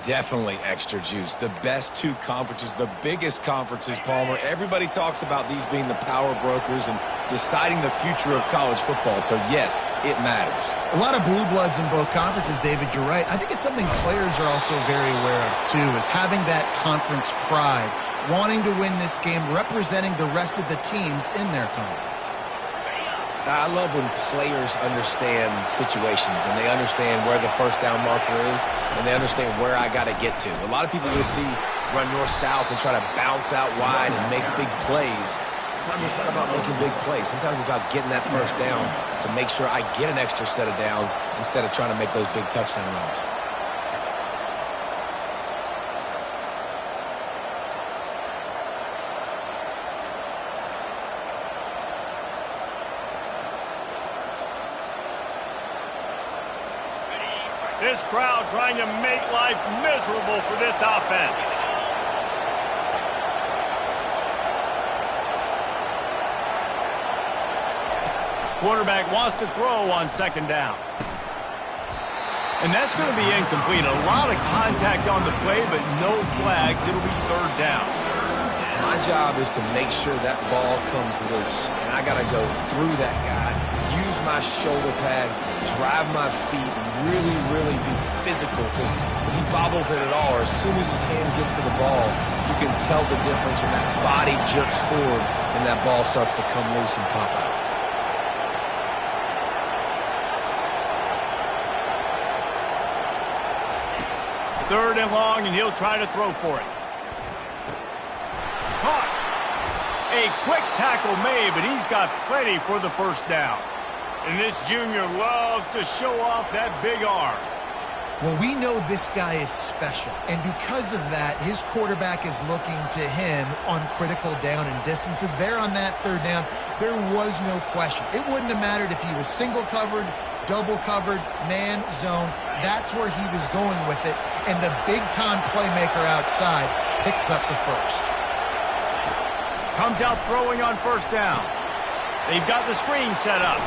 Definitely extra juice. The best two conferences, the biggest conferences, Palmer. Everybody talks about these being the power brokers and deciding the future of college football. So, yes, it matters. A lot of blue bloods in both conferences, David. You're right. I think it's something players are also very aware of, too, is having that conference pride, wanting to win this game, representing the rest of the teams in their conference. I love when players understand situations and they understand where the first down marker is and they understand where I got to get to. A lot of people you'll see run north-south and try to bounce out wide and make big plays. Sometimes it's not about making big plays. Sometimes it's about getting that first down to make sure I get an extra set of downs instead of trying to make those big touchdown runs. This crowd trying to make life miserable for this offense. Quarterback wants to throw on second down. And that's going to be incomplete. A lot of contact on the play, but no flags. It'll be third down. My job is to make sure that ball comes loose. And I got to go through that guy, use my shoulder pad, drive my feet, and really be physical. Because if he bobbles it at all, or as soon as his hand gets to the ball, you can tell the difference when that body jerks forward and that ball starts to come loose and pop out. Third and long, and he'll try to throw for it. Caught. A quick tackle made, but he's got plenty for the first down. And this junior loves to show off that big arm. Well, we know this guy is special, and because of that, his quarterback is looking to him on critical down and distances. There on that third down, there was no question. It wouldn't have mattered if he was single covered, double covered, man, zone. That's where he was going with it, and the big-time playmaker outside picks up the first. Comes out throwing on first down. They've got the screen set up.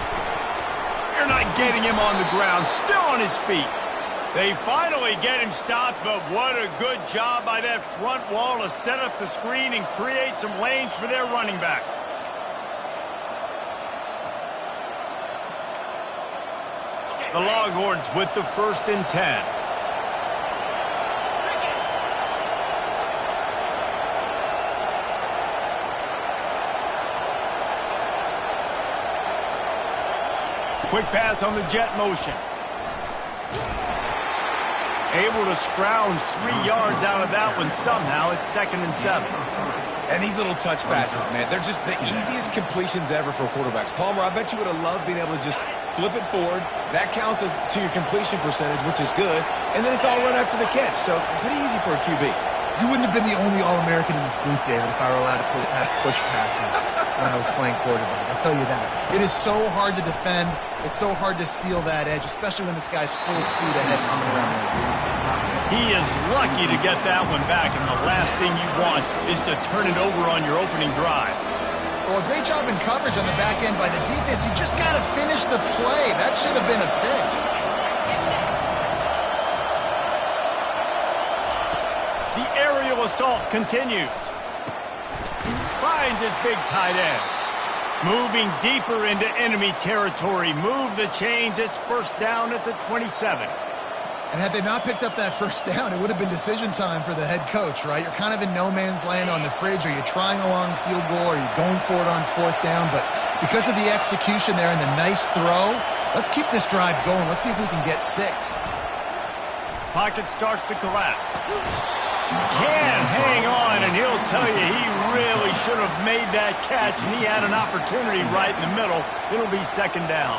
They're not getting him on the ground, still on his feet. They finally get him stopped, but what a good job by that front wall to set up the screen and create some lanes for their running back. The Longhorns with the 1st and 10. Quick pass on the jet motion. Able to scrounge 3 yards out of that one somehow. It's 2nd and 7. And these little touch passes, man, they're just the easiest completions ever for quarterbacks. Palmer, I bet you would have loved being able to just flip it forward. That counts as to your completion percentage, which is good. And then it's all run after the catch. So pretty easy for a QB. You wouldn't have been the only All-American in this booth, David, if I were allowed to have push passes when I was playing quarterback. I'll tell you that. It is so hard to defend. It's so hard to seal that edge, especially when this guy's full speed ahead coming around the outside. He is lucky to get that one back, and the last thing you want is to turn it over on your opening drive. Well, a great job in coverage on the back end by the defense. You just got to finish the play. That should have been a pick. The aerial assault continues. Finds his big tight end. Moving deeper into enemy territory. Move the chains. It's first down at the 27. And had they not picked up that first down, it would have been decision time for the head coach, right? You're kind of in no man's land on the fridge. Are you trying a long field goal? Are you going for it on 4th down? But because of the execution there and the nice throw, let's keep this drive going. Let's see if we can get 6. Pocket starts to collapse. Can't hang on, and he'll tell you he really should have made that catch, and he had an opportunity right in the middle. It'll be 2nd down.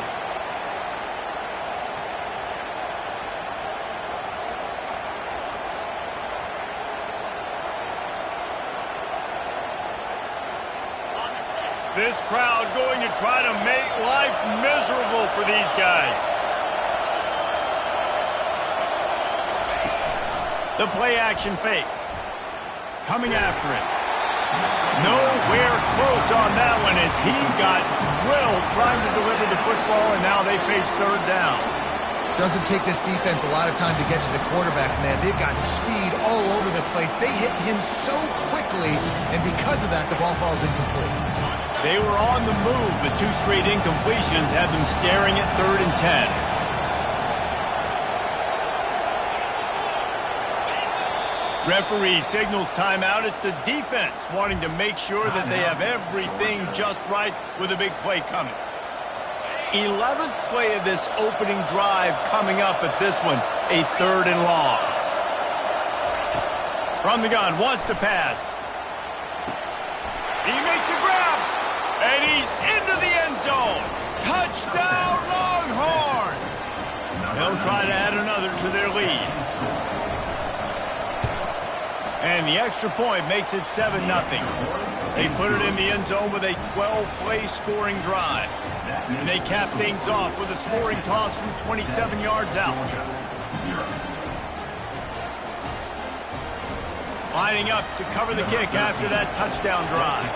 This crowd going to try to make life miserable for these guys. The play action fake. Coming after him. Nowhere close on that one as he got drilled trying to deliver the football, and now they face 3rd down. Doesn't take this defense a lot of time to get to the quarterback, man. They've got speed all over the place. They hit him so quickly, and because of that, the ball falls incomplete. They were on the move, but 2 straight incompletions have them staring at 3rd and 10. Referee signals timeout. It's the defense wanting to make sure that they have everything just right with a big play coming. 11th play of this opening drive coming up at this one, a 3rd and long. From the gun, wants to pass. He makes a grab, and he's into the end zone. Touchdown, Longhorns! They'll try to add another to their lead. And the extra point makes it 7-0. They put it in the end zone with a 12-play scoring drive. And they cap things off with a scoring toss from 27 yards out. Lining up to cover the kick after that touchdown drive.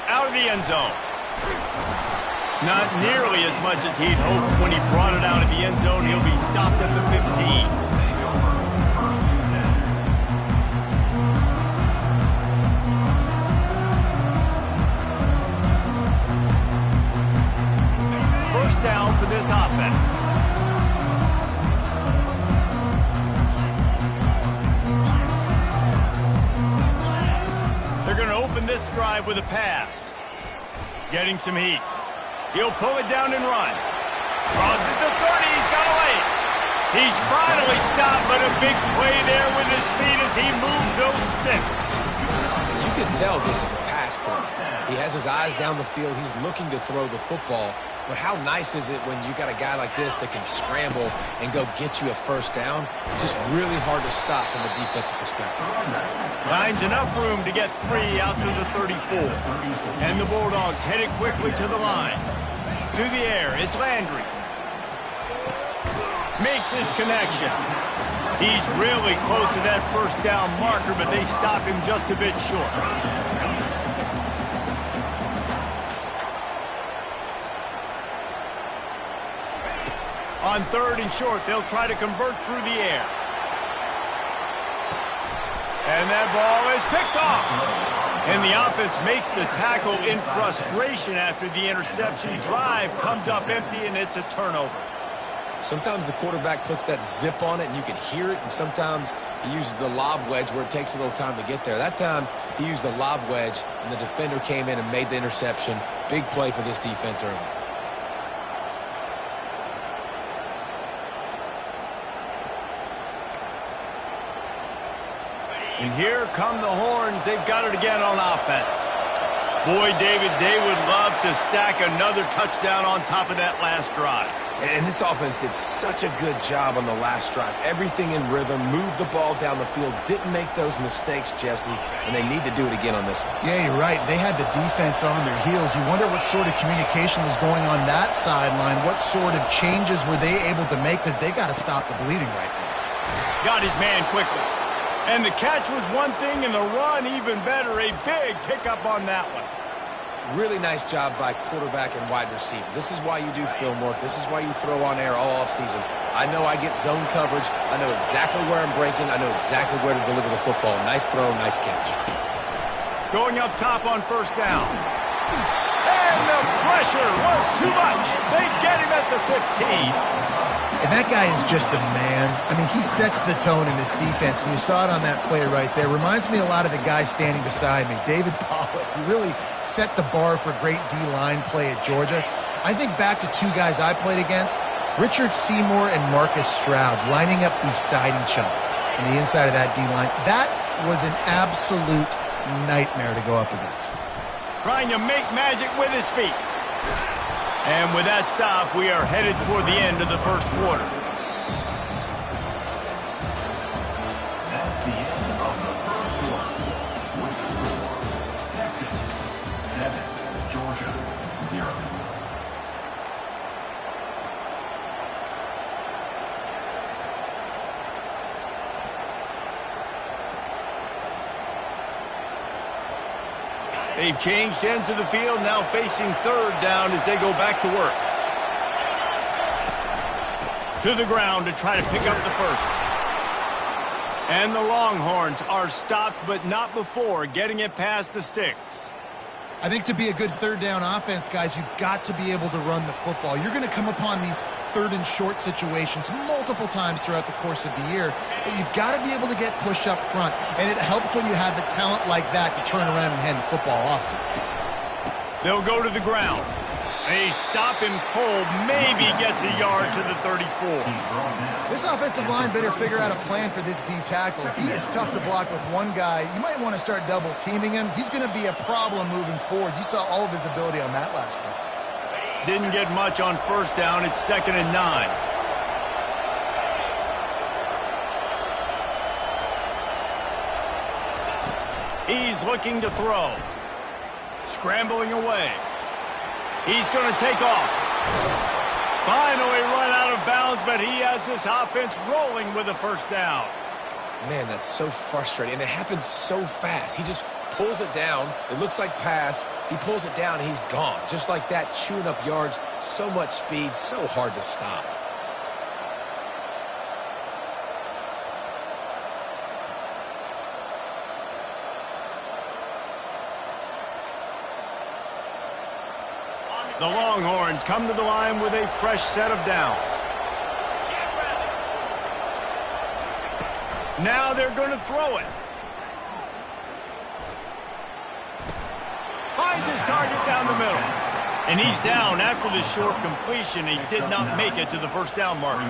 Out of the end zone. Not nearly as much as he'd hoped when he brought it out of the end zone. He'll be stopped at the 15. First down for this offense. They're going to open this drive with a pass. Getting some heat. He'll pull it down and run. Crosses the 30. He's got away. He's finally stopped, but a big play there with his feet as he moves those sticks. You can tell this is a pass play. He has his eyes down the field. He's looking to throw the football. But how nice is it when you got a guy like this that can scramble and go get you a first down? It's just really hard to stop from a defensive perspective. Finds enough room to get 3 out to the 34. And the Bulldogs headed quickly to the line. Through the air, it's Landry. Makes his connection. He's really close to that first down marker, but they stop him just a bit short. On 3rd and short, they'll try to convert through the air. And that ball is picked off. And the offense makes the tackle in frustration after the interception. Drive comes up empty, and it's a turnover. Sometimes the quarterback puts that zip on it, and you can hear it, and sometimes he uses the lob wedge where it takes a little time to get there. That time, he used the lob wedge, and the defender came in and made the interception. Big play for this defense early. And here come the Horns. They've got it again on offense. Boy, David, they would love to stack another touchdown on top of that last drive. And this offense did such a good job on the last drive. Everything in rhythm, moved the ball down the field, didn't make those mistakes, Jesse, and they need to do it again on this one. Yeah, you're right. They had the defense on their heels. You wonder what sort of communication was going on that sideline. What sort of changes were they able to make, because they got to stop the bleeding right now. Got his man quickly. And the catch was one thing, and the run even better. A big pickup on that one. Really nice job by quarterback and wide receiver. This is why you do film work. This is why you throw on air all offseason. I know I get zone coverage. I know exactly where I'm breaking. I know exactly where to deliver the football. Nice throw, nice catch. Going up top on first down. And the pressure was too much. They get him at the 15. And that guy is just a man. I mean, he sets the tone in this defense, and you saw it on that play right there. Reminds me a lot of the guy standing beside me, David Pollock, who really set the bar for great D-line play at Georgia. I think back to 2 guys I played against, Richard Seymour and Marcus Stroud, lining up beside each other on the inside of that D-line. That was an absolute nightmare to go up against. Trying to make magic with his feet. And with that stop, we are headed toward the end of the first quarter. That's the end of the first quarter. With the score, Texas 7, Georgia 0. They've changed ends of the field, now facing third down as they go back to work. To the ground to try to pick up the first. And the Longhorns are stopped, but not before getting it past the sticks. I think to be a good third down offense, guys, you've got to be able to run the football. You're going to come upon these third and short situations multiple times throughout the course of the year, but you've got to be able to get push up front, and it helps when you have a talent like that to turn around and hand the football off to. They'll go to the ground. They stop him cold, maybe gets a yard to the 34. This offensive line better figure out a plan for this D tackle. He is tough to block with one guy. You might want to start double teaming him. He's going to be a problem moving forward. You saw all of his ability on that last play. Didn't get much on first down. It's 2nd and 9. He's looking to throw. Scrambling away. He's going to take off. Finally run out of bounds, but he has this offense rolling with a first down. Man, that's so frustrating, and it happens so fast. He just pulls it down. It looks like pass. He pulls it down, and he's gone. Just like that, chewing up yards. So much speed, so hard to stop. The Longhorns come to the line with a fresh set of downs. Now they're going to throw it. Finds his target down the middle. And he's down after the short completion. He did not make it to the first down mark.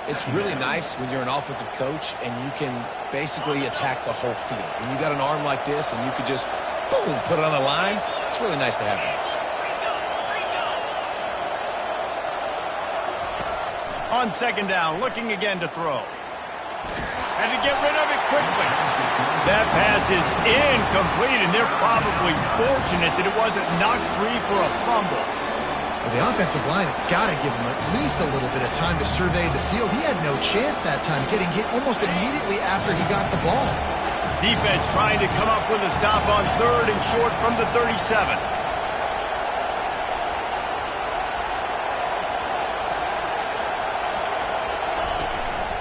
It's really nice when you're an offensive coach and you can basically attack the whole field. When you got an arm like this and you could just, boom, put it on the line, it's really nice to have that. On 2nd down, looking again to throw. And to get rid of it quickly. That pass is incomplete, and they're probably fortunate that it wasn't knocked free for a fumble. Well, the offensive line has got to give him at least a little bit of time to survey the field. He had no chance that time, getting hit almost immediately after he got the ball. Defense trying to come up with a stop on 3rd and short from the 37.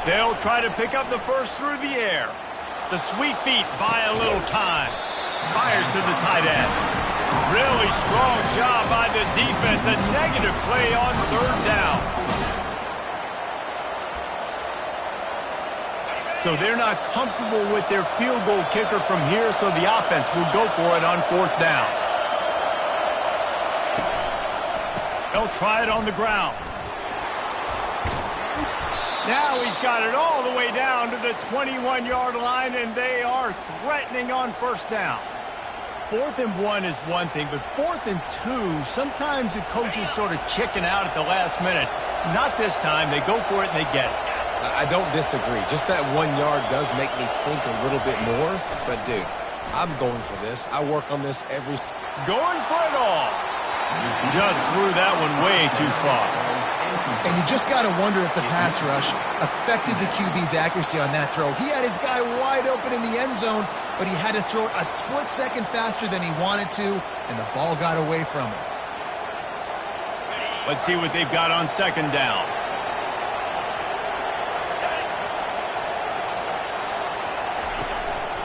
They'll try to pick up the first through the air. The sweet feet buy a little time. Fires to the tight end. Really strong job by the defense. A negative play on 3rd down. So they're not comfortable with their field goal kicker from here, so the offense will go for it on 4th down. They'll try it on the ground. Now he's got it all the way down to the 21-yard line, and they are threatening on 1st down. 4th and 1 is one thing, but 4th and 2, sometimes the coaches sort of chicken out at the last minute. Not this time. They go for it, and they get it. I don't disagree. Just that 1 yard does make me think a little bit more. But, dude, I'm going for this. I work on this every... Going for it all. Just threw that one way too far. And you just got to wonder if the pass rush affected the QB's accuracy on that throw. He had his guy wide open in the end zone, but he had to throw it a split second faster than he wanted to, and the ball got away from him. Let's see what they've got on 2nd down.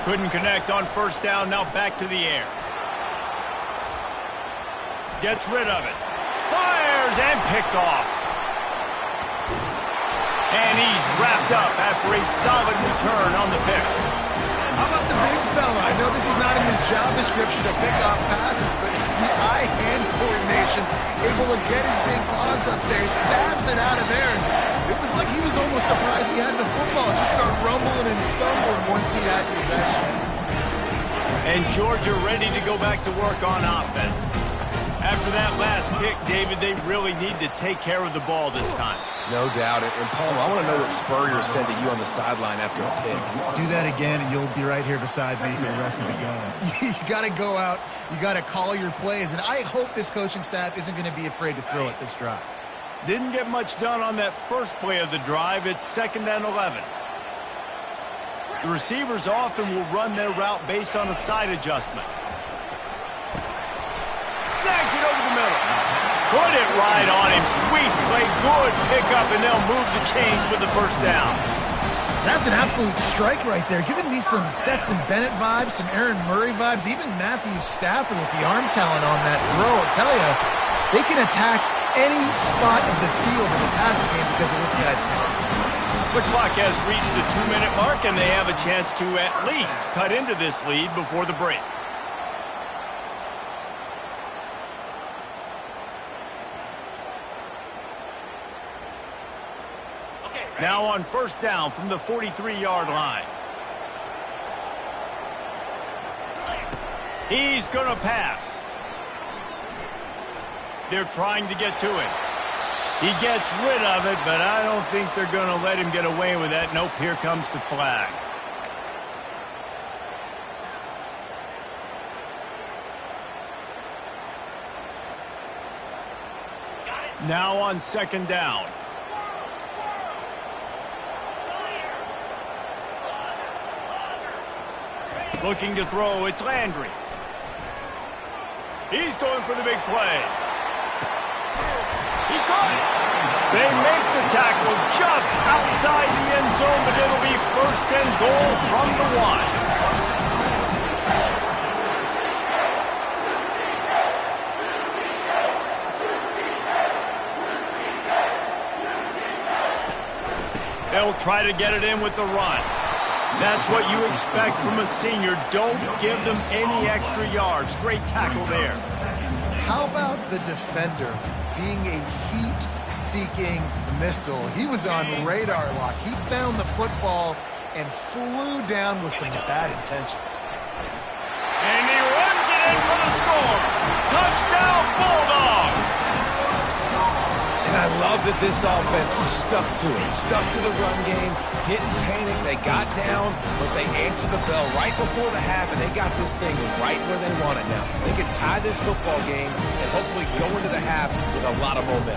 Couldn't connect on 1st down, now back to the air. Gets rid of it. Fires and picked off. And he's wrapped up after a solid return on the pick. How about the big fella? I know this is not in his job description to pick off passes, but the eye-hand coordination, able to get his big paws up there, stabs it out of there. And it was like he was almost surprised he had the football. Just start rumbling and stumbling once he had possession. And Georgia ready to go back to work on offense. After that last pick, David, they really need to take care of the ball this time. No doubt. And Palmer, I want to know what Spurrier said to you on the sideline after a pick. Do that again, and you'll be right here beside me for the rest of the game. You got to go out. You got to call your plays, and I hope this coaching staff isn't going to be afraid to throw it this drive. Didn't get much done on that first play of the drive. It's 2nd and 11. The receivers often will run their route based on a side adjustment. Snags it over the middle. Put it right on him. Sweet play. Good pickup, and they'll move the chains with the first down. That's an absolute strike right there. Giving me some Stetson Bennett vibes, some Aaron Murray vibes, even Matthew Stafford with the arm talent on that throw. I'll tell you, they can attack any spot of the field in the passing game because of this guy's talent. The clock has reached the 2-minute mark, and they have a chance to at least cut into this lead before the break. Now on first down from the 43-yard line. He's going to pass. They're trying to get to it. He gets rid of it, but I don't think they're going to let him get away with that. Nope, here comes the flag. Now on second down. Looking to throw, it's Landry. He's going for the big play. He caught it. They make the tackle just outside the end zone, but it'll be first and goal from the 1. They'll try to get it in with the run. That's what you expect from a senior. Don't give them any extra yards. Great tackle there. How about the defender being a heat-seeking missile? He was on radar lock. He found the football and flew down with some bad intentions. And he runs it in for the score. Touchdown, Bulldogs! And I love that this offense stuck to it, stuck to the run game, didn't panic. They got down, but they answered the bell right before the half, and they got this thing right where they want it now. They can tie this football game and hopefully go into the half with a lot of momentum.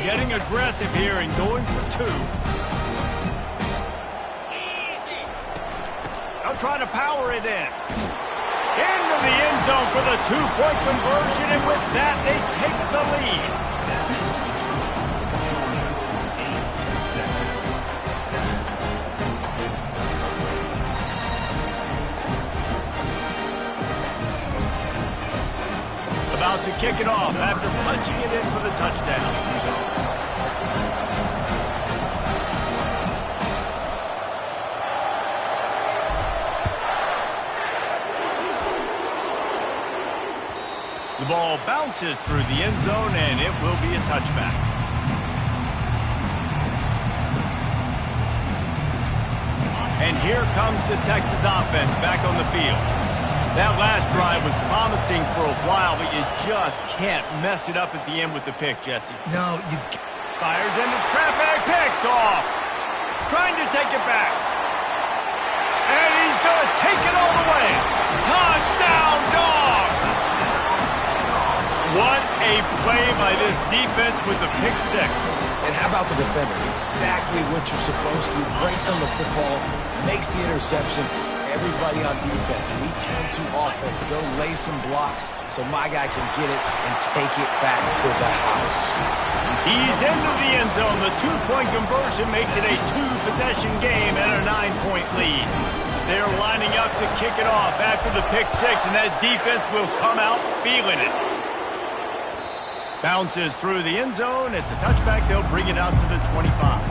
Getting aggressive here and going for 2. They'll try to power it in. Into the end zone for the 2-point conversion, and with that, they take the lead. About to kick it off after punching it in for the touchdown. The ball bounces through the end zone, and it will be a touchback. And here comes the Texas offense back on the field. That last drive was promising for a while, but you just can't mess it up at the end with the pick, Jesse. No, you... Fires into traffic, picked off. Trying to take it back. And he's going to take it all the way. Touchdown, Dogs! What a play by this defense with the pick 6. And how about the defender? Exactly what you're supposed to. Breaks on the football, makes the interception. Everybody on defense, we turn to offense. Go lay some blocks so my guy can get it and take it back to the house. He's into the end zone. The 2-point conversion makes it a 2-possession game and a 9-point lead. They're lining up to kick it off after the pick 6, and that defense will come out feeling it. Bounces through the end zone. It's a touchback. They'll bring it out to the 25.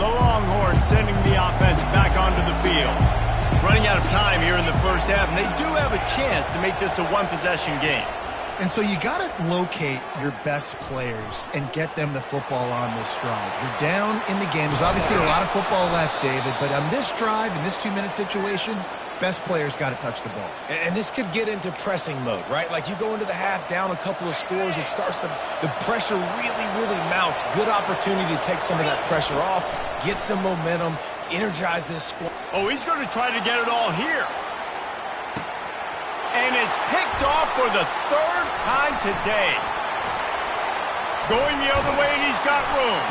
The Longhorns sending the offense back onto the field. Running out of time here in the first half, and they do have a chance to make this a 1-possession game. And so you got to locate your best players and get them the football on this drive. You're down in the game. There's obviously a lot of football left, David, but on this drive, in this 2-minute situation, best players got to touch the ball. And this could get into pressing mode, right? Like you go into the half down a couple of scores, it starts to, the pressure really mounts. Good opportunity to take some of that pressure off, get some momentum, energize this squad. Oh, he's going to try to get it all here. And it's picked off for the 3rd time today. Going the other way, and he's got room.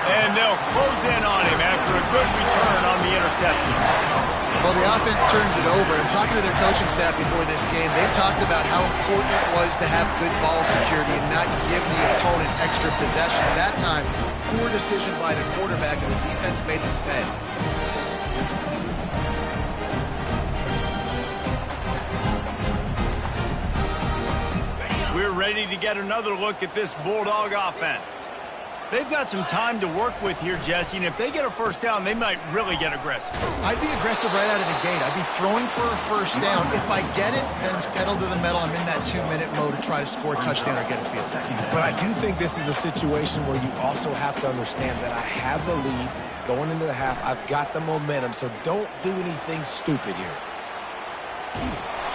And they'll close in on him after a good return on the interception. Well, the offense turns it over. And talking to their coaching staff before this game, they talked about how important it was to have good ball security and not give the opponent extra possessions. That time, poor decision by the quarterback, and the defense made them pay. We're ready to get another look at this Bulldog offense. They've got some time to work with here, Jesse, and if they get a first down, they might really get aggressive. I'd be aggressive right out of the gate. I'd be throwing for a first down. If I get it, then it's pedal to the metal. I'm in that 2-minute mode to try to score a touchdown or get a field goal. But I do think this is a situation where you also have to understand that I have the lead going into the half. I've got the momentum, so don't do anything stupid here.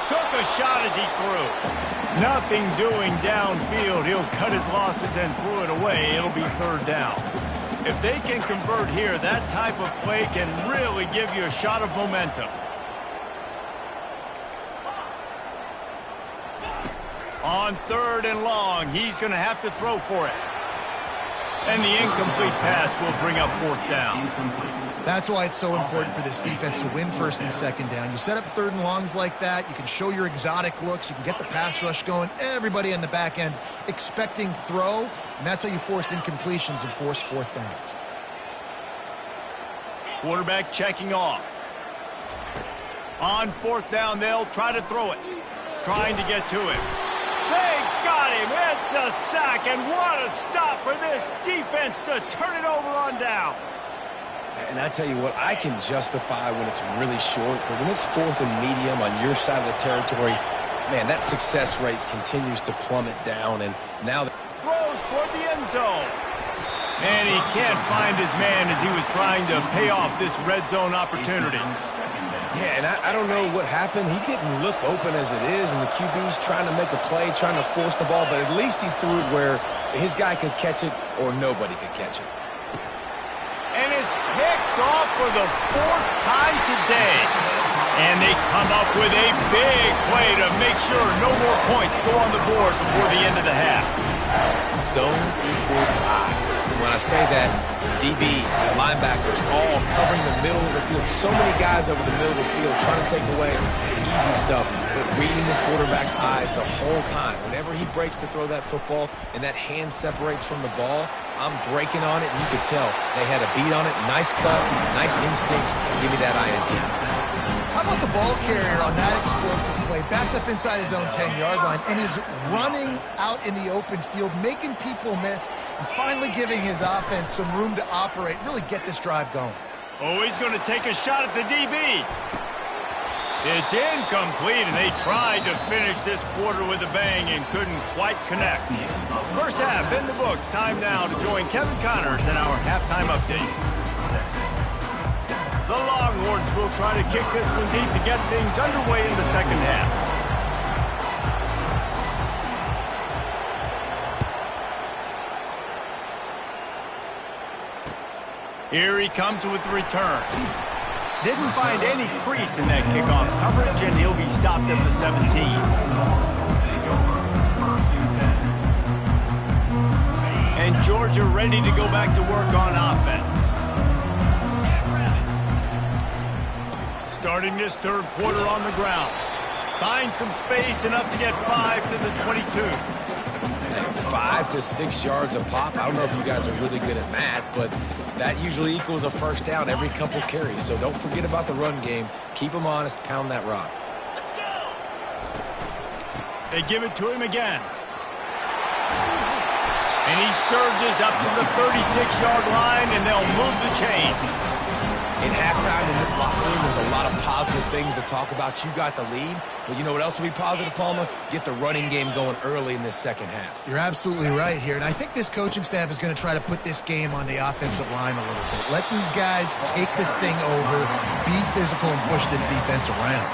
Took a shot as he threw. Nothing doing downfield. He'll cut his losses and threw it away. It'll be third down. If they can convert here, that type of play can really give you a shot of momentum. On 3rd and long, he's going to have to throw for it. And the incomplete pass will bring up 4th down. That's why it's so important for this defense to win 1st and 2nd down. You set up 3rd and longs like that. You can show your exotic looks. You can get the pass rush going. Everybody in the back end expecting throw. And that's how you force incompletions and force 4th downs. Quarterback checking off. On 4th down, they'll try to throw it. Trying to get to him. They got him. It's a sack. And what a stop for this defense to turn it over on downs. And I tell you what, I can justify when it's really short, but when it's 4th and medium on your side of the territory, man, that success rate continues to plummet down, and now throws toward the end zone. And he can't find his man as he was trying to pay off this red zone opportunity. Yeah, and I don't know what happened. He didn't look open as it is, and the QB's trying to make a play, trying to force the ball, but at least he threw it where his guy could catch it or nobody could catch it. And it's picked off for the 4th time today. And they come up with a big play to make sure no more points go on the board before the end of the half. Zone equals eyes. When I say that, DBs, linebackers, all covering the middle of the field. So many guys over the middle of the field trying to take away the easy stuff, but reading the quarterback's eyes the whole time. Whenever he breaks to throw that football and that hand separates from the ball, I'm breaking on it, and you could tell they had a beat on it. Nice cut, nice instincts. Give me that INT. How about the ball carrier on that explosive play? Backed up inside his own 10-yard line and is running out in the open field, making people miss, and finally giving his offense some room to operate, really get this drive going. Oh, he's going to take a shot at the DB. It's incomplete, and they tried to finish this quarter with a bang and couldn't quite connect. First half in the books. Time now to join Kevin Connors in our halftime update. The Longhorns will try to kick this one deep to get things underway in the 2nd half. Here he comes with the return. Didn't find any crease in that kickoff coverage, and he'll be stopped at the 17. And Georgia ready to go back to work on offense. Starting this 3rd quarter on the ground. Finds some space, enough to get 5 to the 22. 5 to 6 yards a pop. I don't know if you guys are really good at math, but that usually equals a first down every couple carries. So don't forget about the run game. Keep them honest. Pound that rock. They give it to him again. And he surges up to the 36-yard line, and they'll move the chain. In halftime in this locker room, there's a lot of positive things to talk about. You got the lead, but you know what else will be positive, Palmer? Get the running game going early in this 2nd half. You're absolutely right here, and I think this coaching staff is going to try to put this game on the offensive line a little bit. Let these guys take this thing over, be physical, and push this defense around.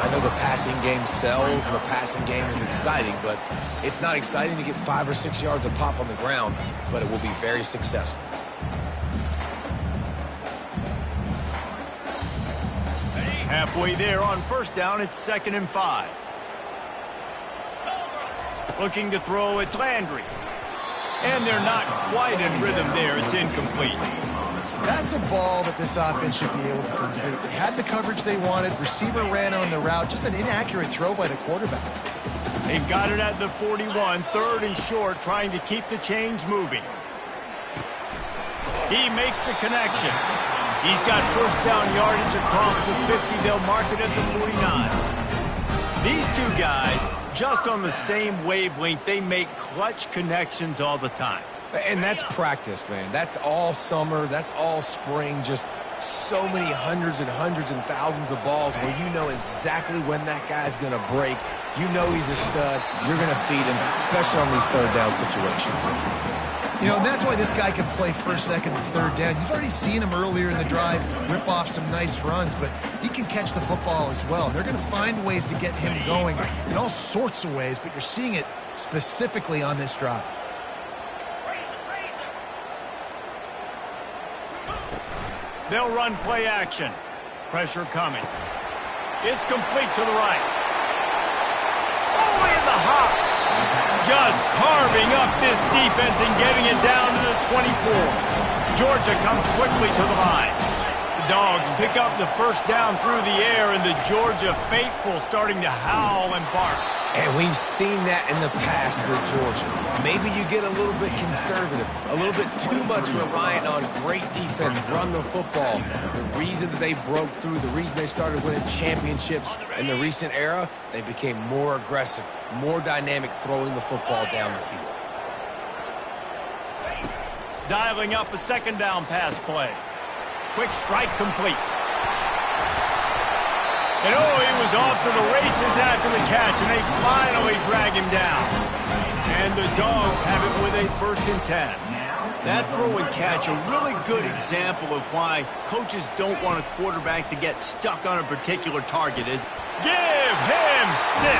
I know the passing game sells, and the passing game is exciting, but it's not exciting to get 5 or 6 yards a pop on the ground, but it will be very successful. Halfway there on 1st down, it's 2nd and 5. Looking to throw, it's Landry. And they're not quite in rhythm there. It's incomplete. That's a ball that this offense should be able to complete. They had the coverage they wanted. Receiver ran on the route. Just an inaccurate throw by the quarterback. They've got it at the 41, 3rd and short, trying to keep the chains moving. He makes the connection. He's got first down yardage across the 50. They'll mark it at the 49. These two guys, just on the same wavelength, they make clutch connections all the time. And that's practice, man. That's all summer. That's all spring. Just so many hundreds and thousands of balls where you know exactly when that guy's going to break. You know he's a stud. You're going to feed him, especially on these 3rd down situations. You know, and that's why this guy can play 1st, 2nd, and 3rd down. You've already seen him earlier in the drive rip off some nice runs, but he can catch the football as well. They're going to find ways to get him going in all sorts of ways, but you're seeing it specifically on this drive. They'll run play action. Pressure coming. It's complete to the right. Only in the hops. Just carving up this defense and getting it down to the 24. Georgia comes quickly to the line. The Dogs pick up the first down through the air, and the Georgia faithful starting to howl and bark. And we've seen that in the past with Georgia. Maybe you get a little bit conservative, a little bit too much reliant on great defense, run the football. The reason that they broke through, the reason they started winning championships in the recent era, they became more aggressive, more dynamic throwing the football down the field. Dialing up a 2nd down pass play. Quick strike complete. And oh, he was off to the races after the catch, and they finally drag him down. And the Dogs have it with a 1st and 10. That throw and catch, a really good example of why coaches don't want a quarterback to get stuck on a particular target. Is give him 6.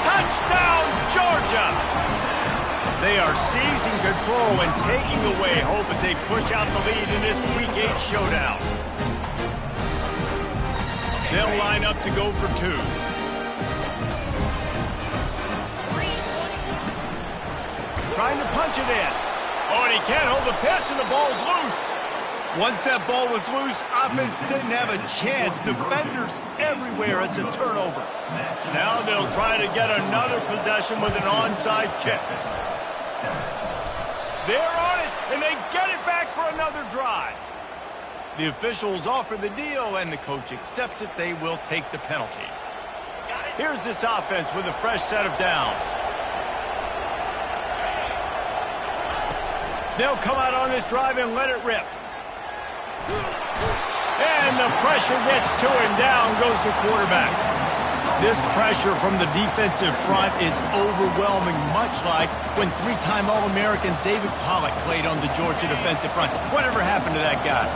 Touchdown, Georgia! They are seizing control and taking away hope as they push out the lead in this Week 8 showdown. They'll line up to go for 2. Trying to punch it in. Oh, and he can't hold the pitch, and the ball's loose. Once that ball was loose, offense didn't have a chance. Defenders everywhere. It's a turnover. Now they'll try to get another possession with an onside kick. They're on it, and they get it back for another drive. The officials offer the deal, and the coach accepts it. They will take the penalty. Here's this offense with a fresh set of downs. They'll come out on this drive and let it rip. And the pressure gets to him. Down goes the quarterback. This pressure from the defensive front is overwhelming, much like when 3-time All-American David Pollock played on the Georgia defensive front. Whatever happened to that guy?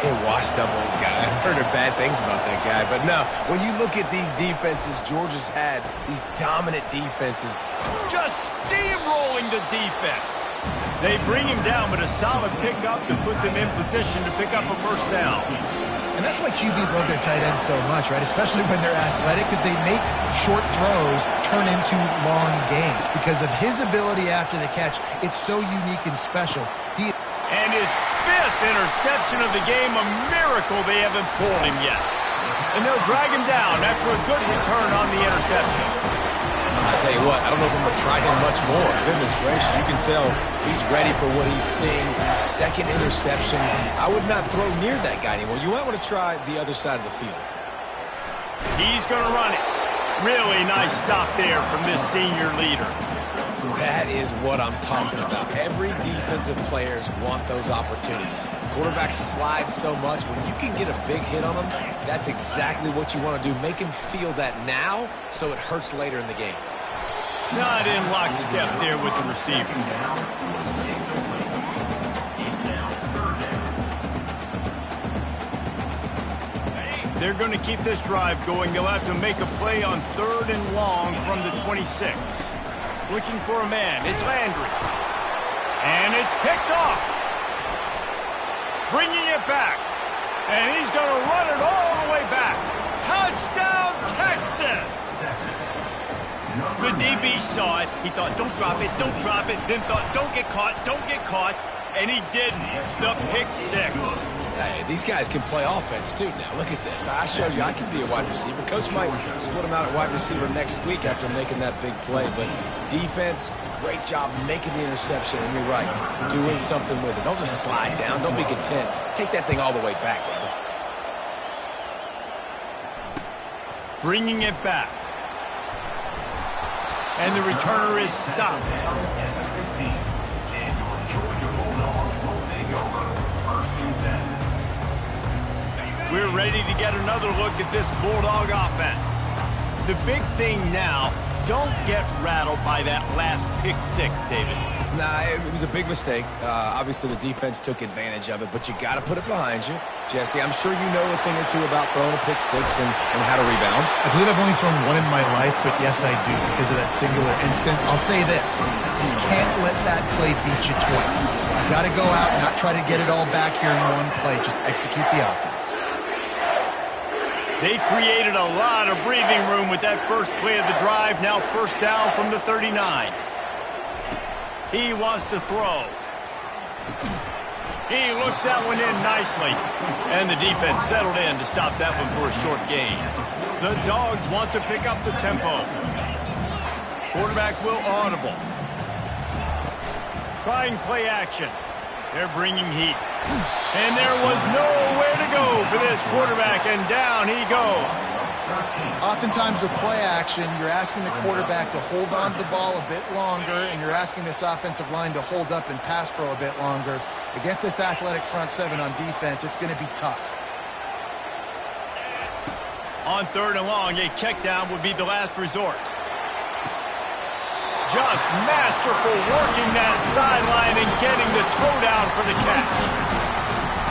A washed-up old guy. I've heard of bad things about that guy. But no, when you look at these defenses Georgia's had, these dominant defenses, just steamrolling the defense. They bring him down, but a solid pickup to put them in position to pick up a 1st down. And that's why QBs love their tight ends so much, right? Especially when they're athletic, because they make short throws turn into long gains. Because of his ability after the catch, it's so unique and special. And his 5th interception of the game, a miracle they haven't pulled him yet. And they'll drag him down after a good return on the interception. I tell you what, I don't know if I'm going to try him much more. Goodness gracious, you can tell he's ready for what he's seeing. 2nd interception. I would not throw near that guy anymore. You might want to try the other side of the field. He's going to run it. Really nice stop there from this senior leader. That is what I'm talking about. Every defensive players want those opportunities. Quarterbacks slide so much. When you can get a big hit on them, that's exactly what you want to do. Make him feel that now so it hurts later in the game. Not in lockstep there with the receiver. They're going to keep this drive going. They'll have to make a play on 3rd and long from the 26. Looking for a man. It's Landry. And it's picked off. Bringing it back. And he's going to run it all the way back. Touchdown, Texas! The DB saw it. He thought, don't drop it, don't drop it. Then thought, don't get caught. And he didn't. The pick six. Hey, these guys can play offense, too, now. Look at this. I showed you I can be a wide receiver. Coach might split him out at wide receiver next week after making that big play. But defense, great job making the interception. And you're right, doing something with it. Don't just slide down. Don't be content. Take that thing all the way back, brother. Bringing it back. And the returner is stopped. We're ready to get another look at this Bulldog offense. The big thing now, don't get rattled by that last pick six, David. Nah, it was a big mistake. Obviously, the defense took advantage of it, but you got to put it behind you. Jesse, I'm sure you know a thing or two about throwing a pick six and how to rebound. I believe I've only thrown one in my life, but yes, I do because of that singular instance. I'll say this. You can't let that play beat you twice. You got to go out and not try to get it all back here in one play. Just execute the offense. They created a lot of breathing room with that first play of the drive. Now first down from the 39. He wants to throw. He looks that one in nicely. And the defense settled in to stop that one for a short gain. The Dogs want to pick up the tempo. Quarterback will audible. Trying play action. They're bringing heat. And there was nowhere to go for this quarterback, and down he goes. Oftentimes with play action, you're asking the quarterback to hold on to the ball a bit longer, and you're asking this offensive line to hold up and pass pro a bit longer. Against this athletic front seven on defense, it's going to be tough. On third and long, a check down would be the last resort. Just masterful working that sideline and getting the toe down for the catch.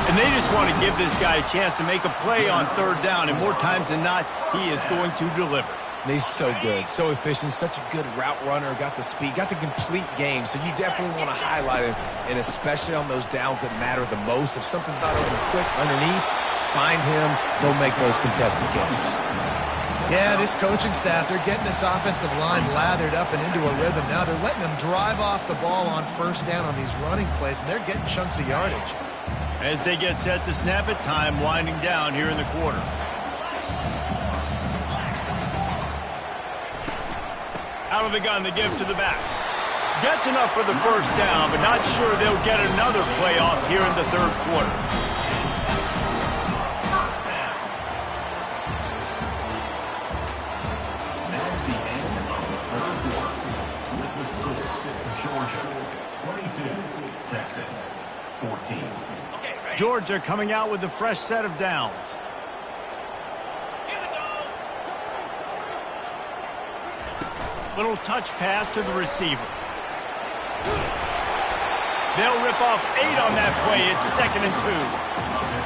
And they just want to give this guy a chance to make a play on third down, and more times than not, he is going to deliver. And he's so good, so efficient, such a good route runner, got the speed, got the complete game, so you definitely want to highlight him, and especially on those downs that matter the most. If something's not open quick underneath, find him, he'll make those contested catches. Yeah, this coaching staff, they're getting this offensive line lathered up and into a rhythm now. They're letting them drive off the ball on first down on these running plays, and they're getting chunks of yardage. As they get set to snap it, time winding down here in the quarter. Out of the gun to give to the back. Gets enough for the first down, but not sure they'll get another play off here in the third quarter. That's the end of the third quarter. With the score, Georgia 22, Texas 14. Georgia coming out with a fresh set of downs. Little touch pass to the receiver. They'll rip off 8 on that play. It's 2nd and 2.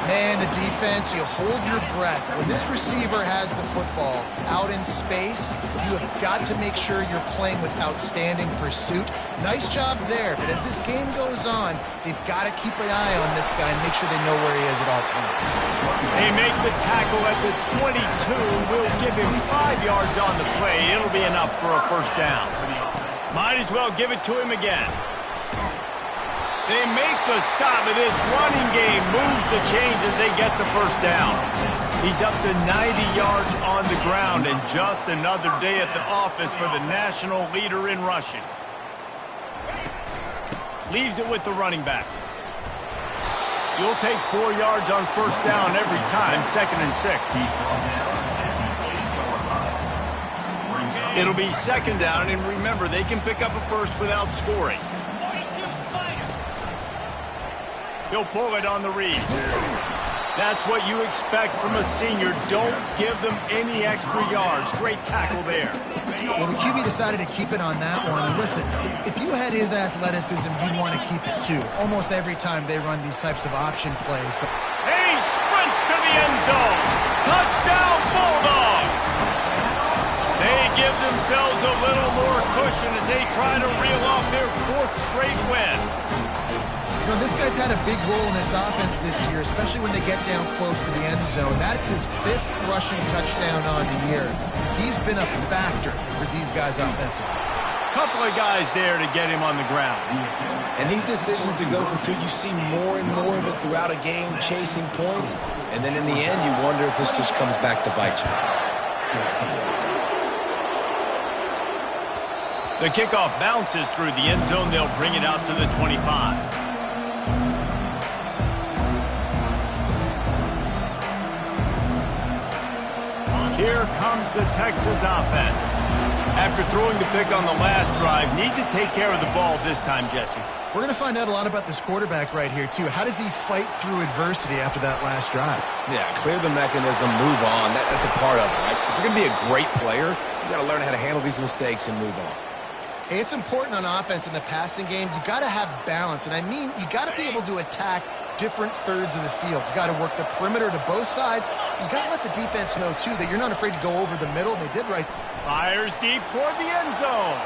Man, the defense, you hold your breath. When this receiver has the football out in space, you have got to make sure you're playing with outstanding pursuit. Nice job there, but as this game goes on, they've got to keep an eye on this guy and make sure they know where he is at all times. They make the tackle at the 22. We'll give him 5 yards on the play. It'll be enough for a first down. Might as well give it to him again. They make the stop of this running game, moves the chains as they get the first down. He's up to 90 yards on the ground, and just another day at the office for the national leader in rushing. Leaves it with the running back. You'll take 4 yards on first down every time, 2nd and 6. It'll be 2nd down, and remember, they can pick up a first without scoring. He'll pull it on the read. That's what you expect from a senior. Don't give them any extra yards. Great tackle there. Well, the QB decided to keep it on that one. And listen, if you had his athleticism, you'd want to keep it too. Almost every time they run these types of option plays. But And he sprints to the end zone. Touchdown, Bulldogs! They give themselves a little more cushion as they try to reel off their 4th straight win. You know, this guy's had a big role in this offense this year, especially when they get down close to the end zone. That's his 5th rushing touchdown on the year. He's been a factor for these guys offensively. Couple of guys there to get him on the ground. And these decisions to go for 2, you see more and more of it throughout a game, chasing points. And then in the end, you wonder if this just comes back to bite you. The kickoff bounces through the end zone. They'll bring it out to the 25. Here comes the Texas offense. After throwing the pick on the last drive, need to take care of the ball this time, Jesse. We're going to find out a lot about this quarterback right here, too. How does he fight through adversity after that last drive? Yeah, clear the mechanism, move on. That's a part of it, right? If you're going to be a great player, you got to learn how to handle these mistakes and move on. Hey, it's important on offense in the passing game. You've got to have balance. And I mean, you got to be able to attack different thirds of the field. You got to work the perimeter to both sides. You got to let the defense know, too, that you're not afraid to go over the middle. And they did right. Fires deep toward the end zone.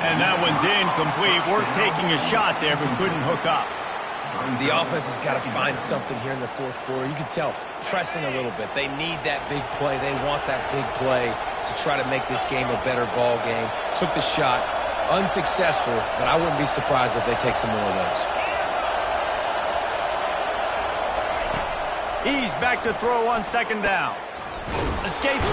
And that one's incomplete. Worth taking a shot there, but couldn't hook up. The offense has got to find something here in the 4th quarter. You can tell, pressing a little bit. They need that big play. They want that big play to try to make this game a better ball game. Took the shot. Unsuccessful, but I wouldn't be surprised if they take some more of those. He's back to throw on 2nd down. Escapes.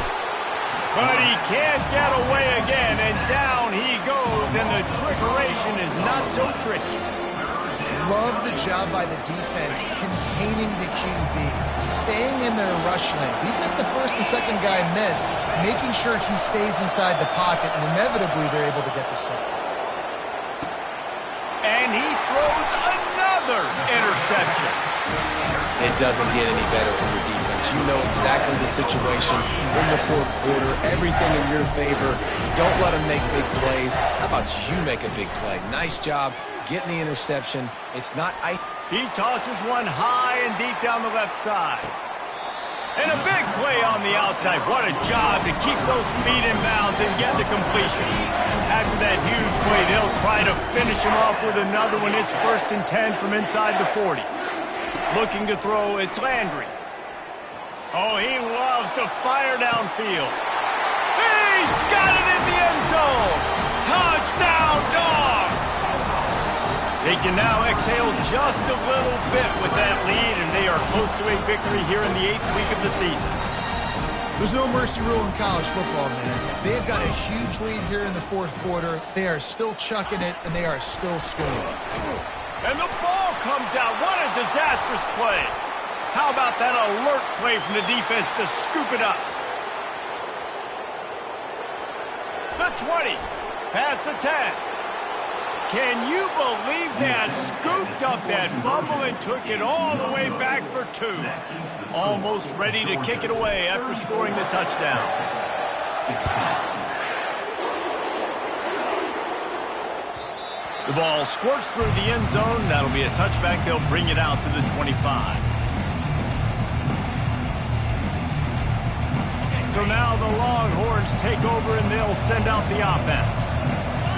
But he can't get away again, and down he goes, and the trickeration is not so tricky. Love the job by the defense containing the QB, staying in their rush lanes. Even if the 1st and 2nd guy miss, making sure he stays inside the pocket, and inevitably they're able to get the sack. And he throws another interception. It doesn't get any better from your defense. You know exactly the situation in the 4th quarter, everything in your favor. Don't let them make big plays. How about you make a big play? Nice job getting the interception. It's not... He tosses one high and deep down the left side. And a big play on the outside. What a job to keep those feet in bounds and get the completion. After that huge play, they'll try to finish him off with another one. It's 1st and 10 from inside the 40. Looking to throw, it's Landry. Oh, he loves to fire downfield. He's got it in the end zone. Touchdown, Dogs! They can now exhale just a little bit with that lead, and they are close to a victory here in the 8th week of the season. There's no mercy rule in college football, man. They've got a huge lead here in the 4th quarter. They are still chucking it, and they are still scoring. And the ball comes out. What a disastrous play. How about that alert play from the defense to scoop it up? The 20, past the 10. Can you believe that? Scooped up that fumble and took it all the way back for 2. Almost ready to kick it away after scoring the touchdown. The ball squirts through the end zone. That'll be a touchback. They'll bring it out to the 25. So now the Longhorns take over and they'll send out the offense.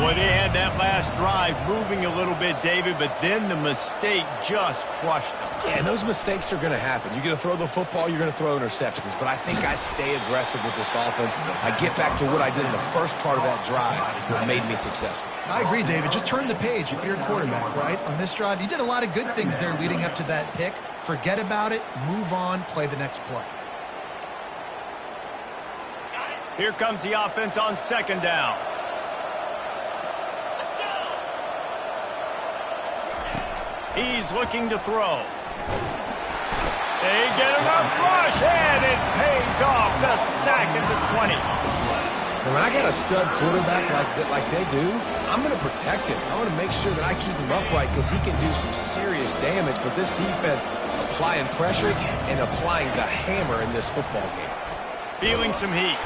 Boy, they had that last drive moving a little bit, David, but then the mistake just crushed them. Yeah, and those mistakes are going to happen. You're going to throw the football, you're going to throw interceptions. But I think I stay aggressive with this offense. I get back to what I did in the first part of that drive that made me successful. I agree, David. Just turn the page if you're a quarterback, right? On this drive, you did a lot of good things there leading up to that pick. Forget about it, move on, play the next play. Here comes the offense on 2nd down. He's looking to throw. They get enough rush, and it pays off. The sack at the 20. And when I got a stud quarterback like they do, I'm going to protect him. I want to make sure that I keep him upright because he can do some serious damage. But this defense applying pressure and applying the hammer in this football game. Feeling some heat.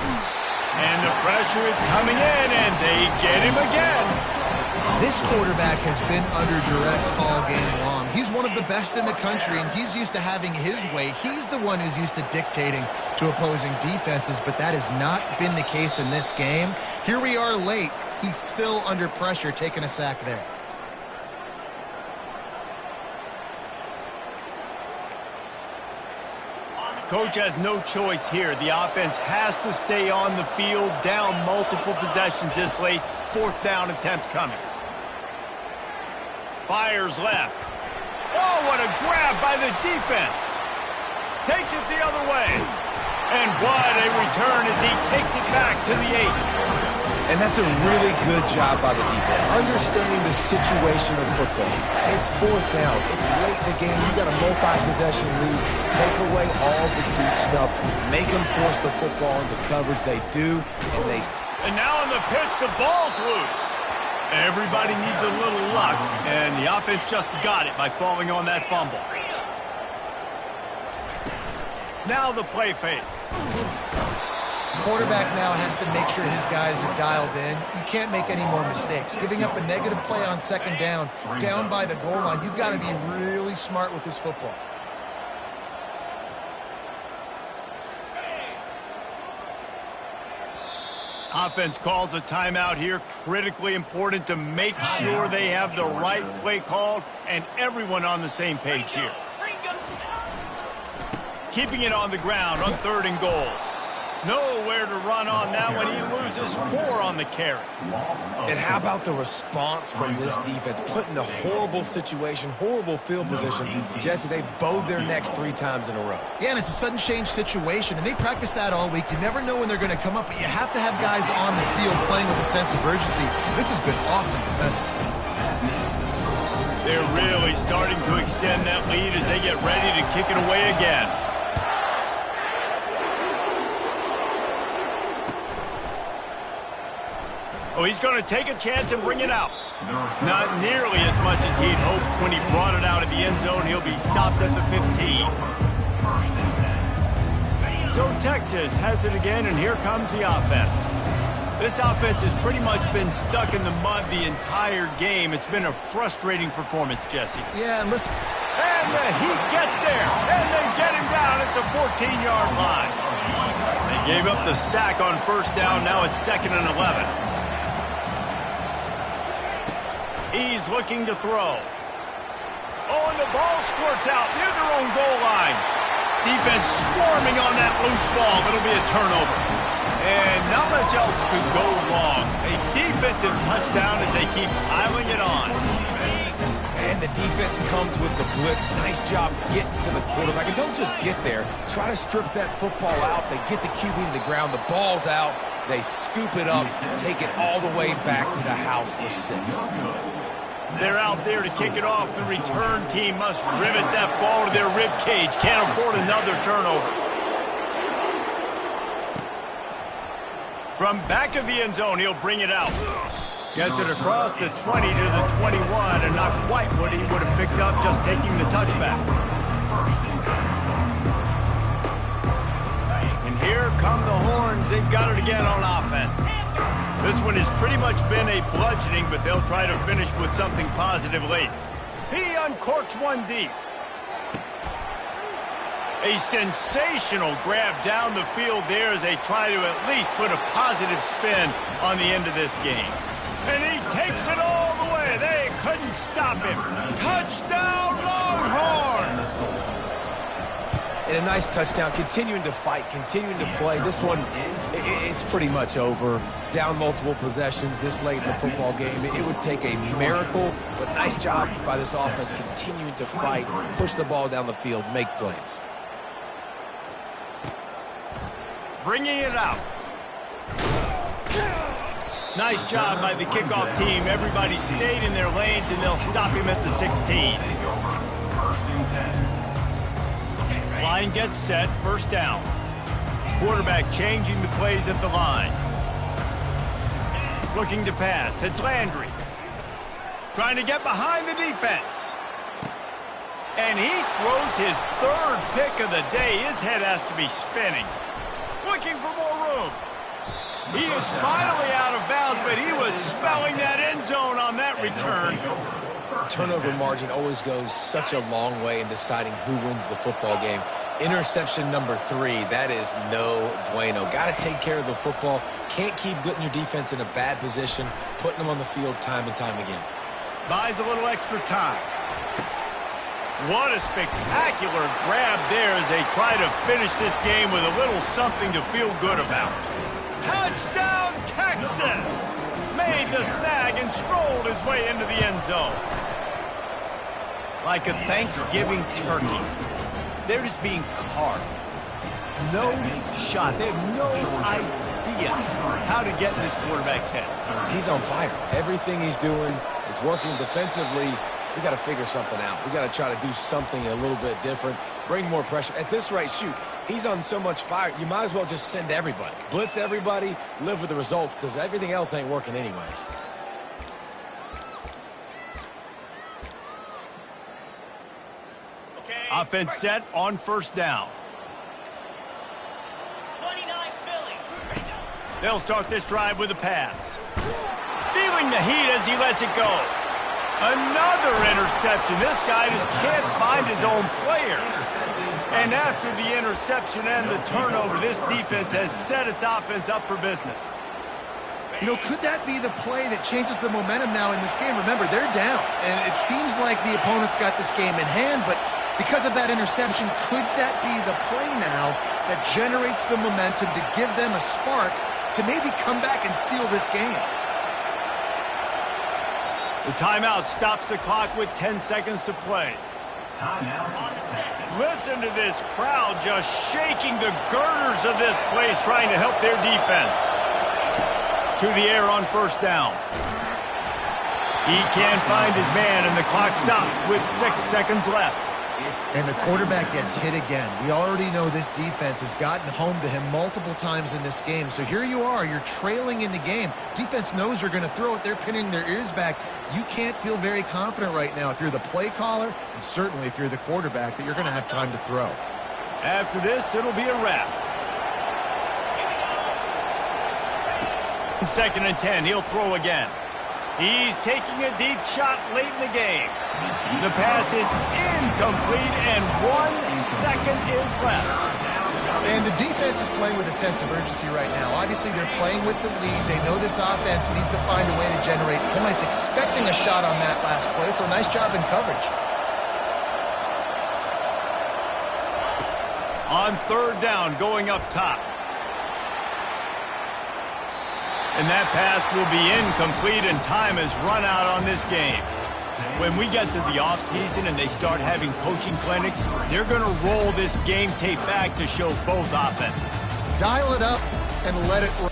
And the pressure is coming in, and they get him again. This quarterback has been under duress all game long. He's one of the best in the country, and he's used to having his way. He's the one who's used to dictating to opposing defenses, but that has not been the case in this game. Here we are late. He's still under pressure, taking a sack there. Coach has no choice here. The offense has to stay on the field, down multiple possessions this late. 4th down attempt coming. Fires left. Oh, what a grab by the defense. Takes it the other way. And what a return as he takes it back to the 8. And that's a really good job by the defense, understanding the situation of football. It's 4th down. It's late in the game. You've got a multi-possession lead. Take away all the deep stuff. Make them force the football into coverage. They do, And now on the pitch, the ball's loose. Everybody needs a little luck, and the offense just got it by falling on that fumble. Now the play fake. Quarterback now has to make sure his guys are dialed in. You can't make any more mistakes. Giving up a negative play on 2nd down by the goal line, you've got to be really smart with this football. Offense calls a timeout here. Critically important to make sure they have the right play called and everyone on the same page here. Keeping it on the ground on 3rd and goal. Nowhere to run on that one. He loses 4 on the carry. And how about the response from this defense? Put in a horrible situation, horrible field position. Jesse, they bowed their necks 3 times in a row. Yeah, and it's a sudden change situation, and they practice that all week. You never know when they're going to come up, but you have to have guys on the field playing with a sense of urgency. This has been awesome defensively. They're really starting to extend that lead as they get ready to kick it away again. Oh, he's going to take a chance and bring it out. Not nearly as much as he'd hoped when he brought it out of the end zone. He'll be stopped at the 15. So Texas has it again, and here comes the offense. This offense has pretty much been stuck in the mud the entire game. It's been a frustrating performance, Jesse. Yeah, and listen. And the Heat gets there, and they get him down at the 14-yard line. They gave up the sack on 1st down. Now it's 2nd and 11. He's looking to throw. Oh, and the ball squirts out near their own goal line. Defense swarming on that loose ball. It'll be a turnover. And not much else could go wrong. A defensive touchdown as they keep piling it on. And the defense comes with the blitz. Nice job getting to the quarterback. And don't just get there. Try to strip that football out. They get the QB to the ground. The ball's out. They scoop it up, take it all the way back to the house for 6. They're out there to kick it off. The return team must rivet that ball to their rib cage. Can't afford another turnover. From back of the end zone, he'll bring it out. Gets it across the 20 to the 21, and not quite what he would have picked up just taking the touchback. And here come the horns. They've got it again on offense. This one has pretty much been a bludgeoning, but they'll try to finish with something positive late. He uncorks one deep. A sensational grab down the field there as they try to at least put a positive spin on the end of this game. And he takes it all the way. They couldn't stop him. Touchdown, Longhorns! And a nice touchdown, continuing to fight, continuing to play. This one, it's pretty much over. Down multiple possessions this late in the football game. It would take a miracle, but nice job by this offense continuing to fight, push the ball down the field, make plays. Bringing it out. Nice job by the kickoff team. Everybody stayed in their lanes, and they'll stop him at the 16. Line gets set, 1st down. Quarterback changing the plays at the line. Looking to pass, it's Landry. Trying to get behind the defense. And he throws his 3rd pick of the day. His head has to be spinning. Looking for more room. He is finally out of bounds, but he was smelling that end zone on that return. Turnover margin always goes such a long way in deciding who wins the football game. Interception number 3, that is no bueno. Got to take care of the football. Can't keep putting your defense in a bad position, putting them on the field time and time again. Buys a little extra time. What a spectacular grab there as they try to finish this game with a little something to feel good about. Touchdown, Texas! Made the snag and strolled his way into the end zone. Like a Thanksgiving turkey, they're just being carved. No shot. They have no idea how to get in this quarterback's head. He's on fire. Everything he's doing is working defensively. We got to figure something out. We got to try to do something a little bit different, bring more pressure. At this rate, shoot, he's on so much fire, you might as well just send everybody. Blitz everybody, live with the results, because everything else ain't working anyways. Offense set on first down. They'll start this drive with a pass. Feeling the heat as he lets it go. Another interception. This guy just can't find his own players. And after the interception and the turnover, this defense has set its offense up for business. You know, could that be the play that changes the momentum now in this game? Remember, they're down, and it seems like the opponent's got this game in hand, but because of that interception, could that be the play now that generates the momentum to give them a spark to maybe come back and steal this game? The timeout stops the clock with 10 seconds to play. Listen to this crowd just shaking the girders of this place, trying to help their defense. To the air on first down. He can't find his man, and the clock stops with 6 seconds left. And the quarterback gets hit again. We already know this defense has gotten home to him multiple times in this game. So here you are, you're trailing in the game. Defense knows you're going to throw it. They're pinning their ears back. You can't feel very confident right now if you're the play caller, and certainly if you're the quarterback, that you're going to have time to throw. After this, it'll be a wrap. 2nd and 10, he'll throw again. He's taking a deep shot late in the game. The pass is incomplete, and 1 second is left. And the defense is playing with a sense of urgency right now. Obviously, they're playing with the lead. They know this offense needs to find a way to generate points, expecting a shot on that last play, so nice job in coverage. On 3rd down, going up top. And that pass will be incomplete, and time has run out on this game. When we get to the offseason and they start having coaching clinics, they're going to roll this game tape back to show both offenses. Dial it up and let it roll.